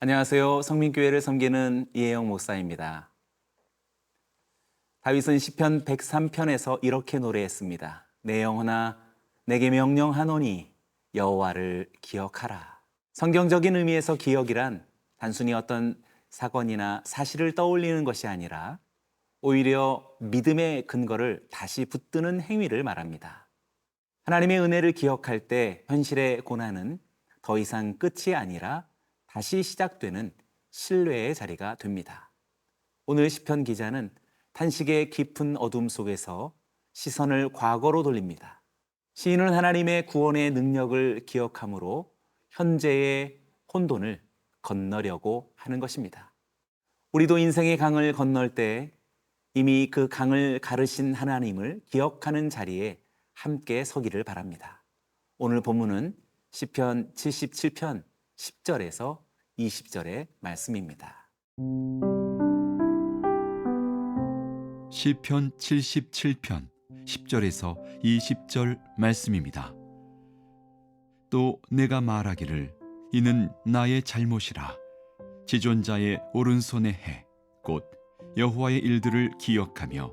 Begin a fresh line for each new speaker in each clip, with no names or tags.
안녕하세요. 성민교회를 섬기는 이혜영 목사입니다. 다윗은 시편 103편에서 이렇게 노래했습니다. 내 영혼아 내게 명령하노니 여호와를 기억하라. 성경적인 의미에서 기억이란 단순히 어떤 사건이나 사실을 떠올리는 것이 아니라 오히려 믿음의 근거를 다시 붙드는 행위를 말합니다. 하나님의 은혜를 기억할 때 현실의 고난은 더 이상 끝이 아니라 다시 시작되는 신뢰의 자리가 됩니다. 오늘 시편 기자는 탄식의 깊은 어둠 속에서 시선을 과거로 돌립니다. 시인은 하나님의 구원의 능력을 기억함으로 현재의 혼돈을 건너려고 하는 것입니다. 우리도 인생의 강을 건널 때 이미 그 강을 가르신 하나님을 기억하는 자리에 함께 서기를 바랍니다. 오늘 본문은 시편 77편 10절에서 20절의 말씀입니다.
시편 77편 10절에서 20절 말씀입니다. 또 내가 말하기를 이는 나의 잘못이라 지존자의 오른손의 해 곧 여호와의 일들을 기억하며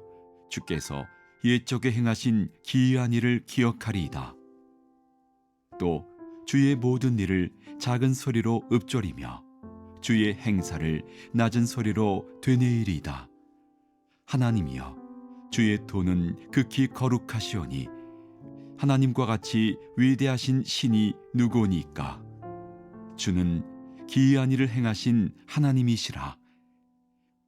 주께서 옛적에 행하신 기이한 일을 기억하리이다. 또 주의 모든 일을 작은 소리로 읊조리며 주의 행사를 낮은 소리로 되뇌이리이다. 하나님이여 주의 도는 극히 거룩하시오니 하나님과 같이 위대하신 신이 누구니까. 주는 기이한 일을 행하신 하나님이시라.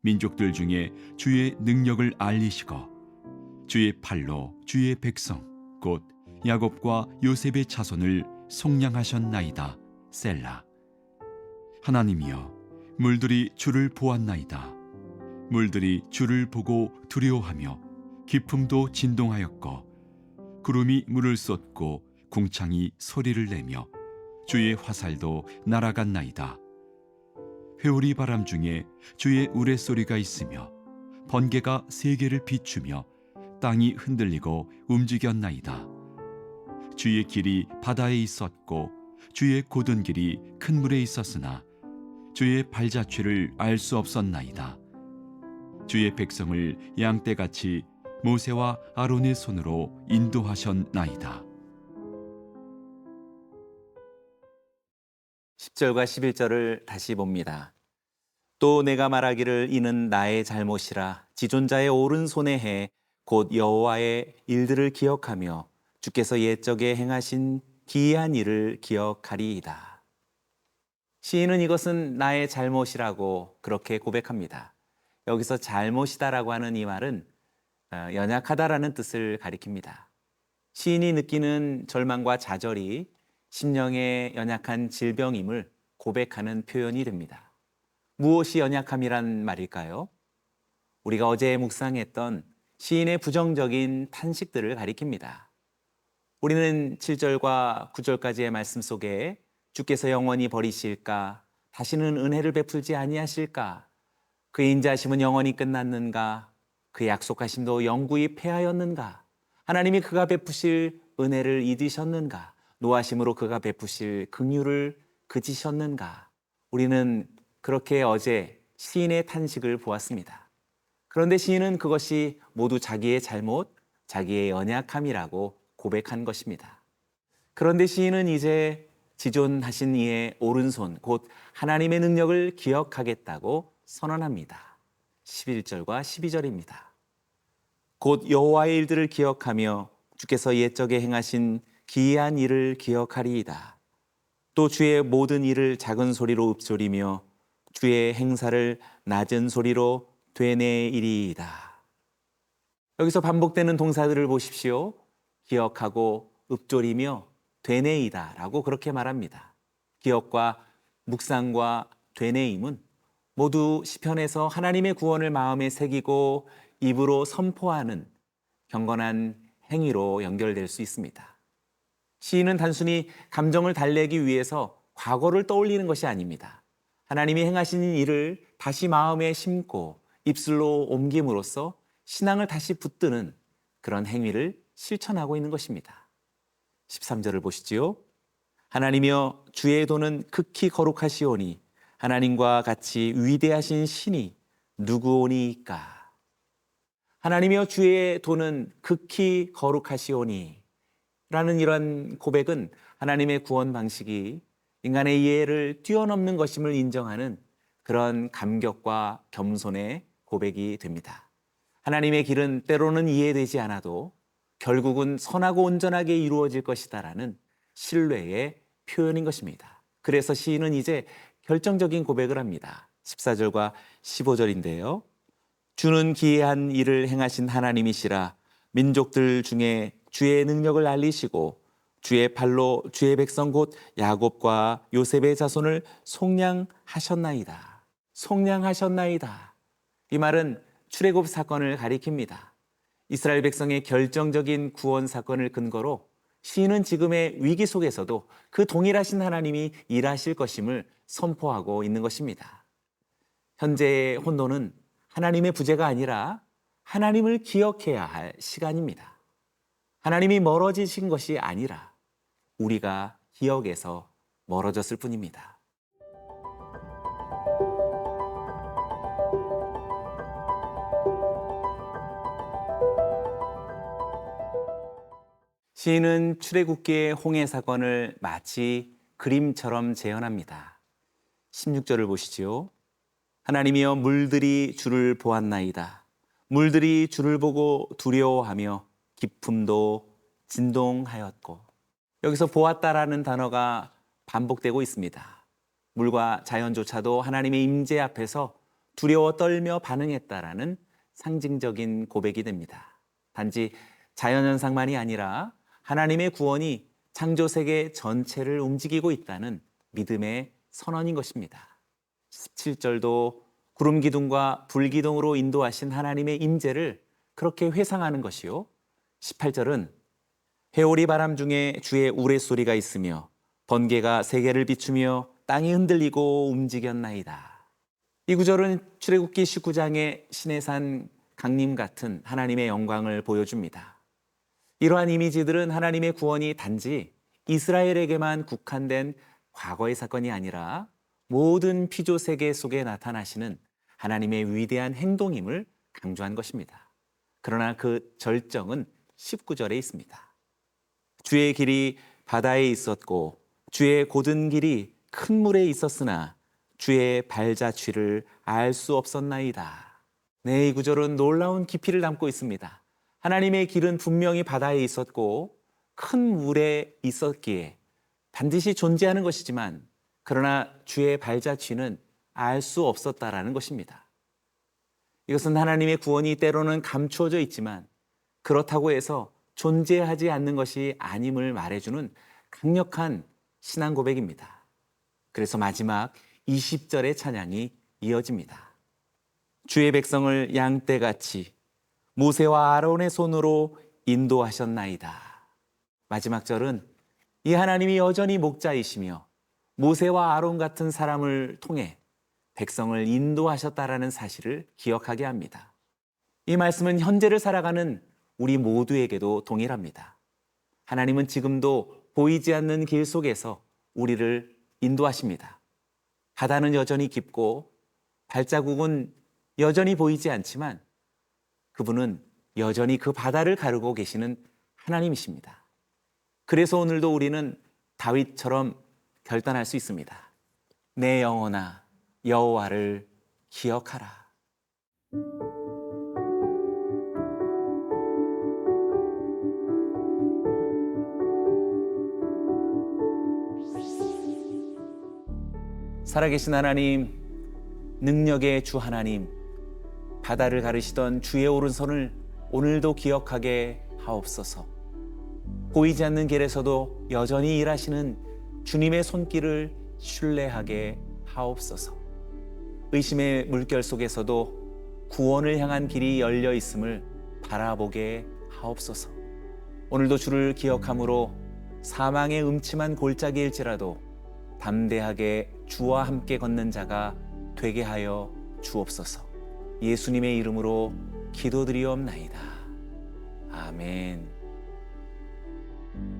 민족들 중에 주의 능력을 알리시고 주의 팔로 주의 백성 곧 야곱과 요셉의 자손을 속량하셨나이다. 셀라. 하나님이여 물들이 주를 보았나이다. 물들이 주를 보고 두려워하며 깊음도 진동하였고 구름이 물을 쏟고 궁창이 소리를 내며 주의 화살도 날아갔나이다. 회오리 바람 중에 주의 우레소리가 있으며 번개가 세계를 비추며 땅이 흔들리고 움직였나이다. 주의 길이 바다에 있었고 주의 곧은 길이 큰 물에 있었으나 주의 발자취를 알 수 없었나이다. 주의 백성을 양떼같이 모세와 아론의 손으로 인도하셨나이다.
10절과 11절을 다시 봅니다. 또 내가 말하기를 이는 나의 잘못이라 지존자의 오른손의 해 곧 여호와의 일들을 기억하며 주께서 옛적에 행하신 기이한 일을 기억하리이다. 시인은 이것은 나의 잘못이라고 그렇게 고백합니다. 여기서 잘못이다라고 하는 이 말은 연약하다라는 뜻을 가리킵니다. 시인이 느끼는 절망과 좌절이 심령의 연약한 질병임을 고백하는 표현이 됩니다. 무엇이 연약함이란 말일까요? 우리가 어제 묵상했던 시인의 부정적인 탄식들을 가리킵니다. 우리는 7절과 9절까지의 말씀 속에 주께서 영원히 버리실까? 다시는 은혜를 베풀지 아니하실까? 그의 인자하심은 영원히 끝났는가? 그의 약속하심도 영구히 패하였는가? 하나님이 그가 베푸실 은혜를 잊으셨는가? 노하심으로 그가 베푸실 긍휼을 그치셨는가? 우리는 그렇게 어제 시인의 탄식을 보았습니다. 그런데 시인은 그것이 모두 자기의 잘못, 자기의 연약함이라고 고백한 것입니다. 그런데 시인은 이제 지존하신 이의 오른손, 곧 하나님의 능력을 기억하겠다고 선언합니다. 11절과 12절입니다. 곧 여호와의 일들을 기억하며 주께서 옛적에 행하신 기이한 일을 기억하리이다. 또 주의 모든 일을 작은 소리로 읊조리며 주의 행사를 낮은 소리로 되뇌이리이다. 여기서 반복되는 동사들을 보십시오. 기억하고 읊조리며 되뇌이다 라고 그렇게 말합니다. 기억과 묵상과 되뇌임은 모두 시편에서 하나님의 구원을 마음에 새기고 입으로 선포하는 경건한 행위로 연결될 수 있습니다. 시인은 단순히 감정을 달래기 위해서 과거를 떠올리는 것이 아닙니다. 하나님이 행하신 일을 다시 마음에 심고 입술로 옮김으로써 신앙을 다시 붙드는 그런 행위를 실천하고 있는 것입니다. 13절을 보시지요. 하나님이여 주의 도는 극히 거룩하시오니 하나님과 같이 위대하신 신이 누구오니까? 하나님이여 주의 도는 극히 거룩하시오니 라는 이런 고백은 하나님의 구원 방식이 인간의 이해를 뛰어넘는 것임을 인정하는 그런 감격과 겸손의 고백이 됩니다. 하나님의 길은 때로는 이해되지 않아도 결국은 선하고 온전하게 이루어질 것이다라는 신뢰의 표현인 것입니다. 그래서 시인은 이제 결정적인 고백을 합니다. 14절과 15절인데요. 주는 기이한 일을 행하신 하나님이시라. 민족들 중에 주의 능력을 알리시고 주의 팔로 주의 백성 곧 야곱과 요셉의 자손을 속량하셨나이다. 속량하셨나이다. 이 말은 출애굽 사건을 가리킵니다. 이스라엘 백성의 결정적인 구원 사건을 근거로 시인은 지금의 위기 속에서도 그 동일하신 하나님이 일하실 것임을 선포하고 있는 것입니다. 현재의 혼돈은 하나님의 부재가 아니라 하나님을 기억해야 할 시간입니다. 하나님이 멀어지신 것이 아니라 우리가 기억에서 멀어졌을 뿐입니다. 시인은 출애굽기의 홍해 사건을 마치 그림처럼 재현합니다. 16절을 보시죠. 하나님이여 물들이 주를 보았나이다. 물들이 주를 보고 두려워하며 깊음도 진동하였고. 여기서 보았다라는 단어가 반복되고 있습니다. 물과 자연조차도 하나님의 임재 앞에서 두려워 떨며 반응했다라는 상징적인 고백이 됩니다. 단지 자연현상만이 아니라 하나님의 구원이 창조세계 전체를 움직이고 있다는 믿음의 선언인 것입니다. 17절도 구름 기둥과 불 기둥으로 인도하신 하나님의 임재를 그렇게 회상하는 것이요. 18절은 회오리 바람 중에 주의 우레소리가 있으며 번개가 세계를 비추며 땅이 흔들리고 움직였나이다. 이 구절은 출애굽기 19장의 시내산 강림 같은 하나님의 영광을 보여줍니다. 이러한 이미지들은 하나님의 구원이 단지 이스라엘에게만 국한된 과거의 사건이 아니라 모든 피조 세계 속에 나타나시는 하나님의 위대한 행동임을 강조한 것입니다. 그러나 그 절정은 19절에 있습니다. 주의 길이 바다에 있었고 주의 곧은 길이 큰 물에 있었으나 주의 발자취를 알 수 없었나이다. 네, 이 구절은 놀라운 깊이를 담고 있습니다. 하나님의 길은 분명히 바다에 있었고 큰 물에 있었기에 반드시 존재하는 것이지만 그러나 주의 발자취는 알 수 없었다라는 것입니다. 이것은 하나님의 구원이 때로는 감추어져 있지만 그렇다고 해서 존재하지 않는 것이 아님을 말해주는 강력한 신앙 고백입니다. 그래서 마지막 20절의 찬양이 이어집니다. 주의 백성을 양떼같이 모세와 아론의 손으로 인도하셨나이다. 마지막 절은 이 하나님이 여전히 목자이시며 모세와 아론 같은 사람을 통해 백성을 인도하셨다라는 사실을 기억하게 합니다. 이 말씀은 현재를 살아가는 우리 모두에게도 동일합니다. 하나님은 지금도 보이지 않는 길 속에서 우리를 인도하십니다. 바다는 여전히 깊고 발자국은 여전히 보이지 않지만 그분은 여전히 그 바다를 가르고 계시는 하나님이십니다. 그래서 오늘도 우리는 다윗처럼 결단할 수 있습니다. 내 영혼아 여호와를 기억하라. 살아계신 하나님, 능력의 주 하나님, 바다를 가르시던 주의 오른손을 오늘도 기억하게 하옵소서. 보이지 않는 길에서도 여전히 일하시는 주님의 손길을 신뢰하게 하옵소서. 의심의 물결 속에서도 구원을 향한 길이 열려 있음을 바라보게 하옵소서. 오늘도 주를 기억함으로 사망의 음침한 골짜기일지라도 담대하게 주와 함께 걷는 자가 되게 하여 주옵소서. 예수님의 이름으로 기도드리옵나이다. 아멘.